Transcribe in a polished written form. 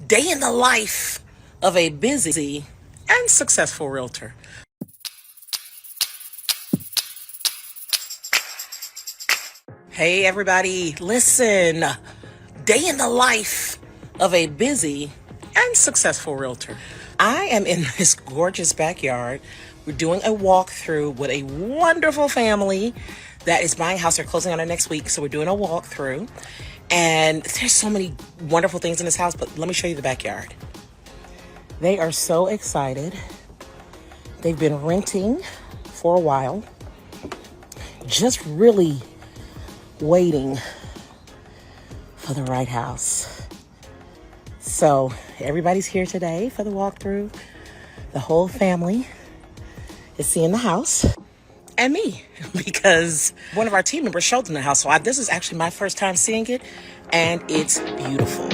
Day in the life of a busy and successful realtor. Hey everybody, listen. Day in the life of a busy and successful realtor. I am in this gorgeous backyard. We're doing a walkthrough with a wonderful family that is buying a house. They're closing on it next week, so we're doing a walkthrough. And there's so many wonderful things in this house, but let me show you the backyard. They are so excited. They've been renting for a while, just really waiting for the right house. So everybody's here today for the walkthrough. The whole family is seeing the house. And me, because one of our team members showed them the house. So this is actually my first time seeing it, and it's beautiful.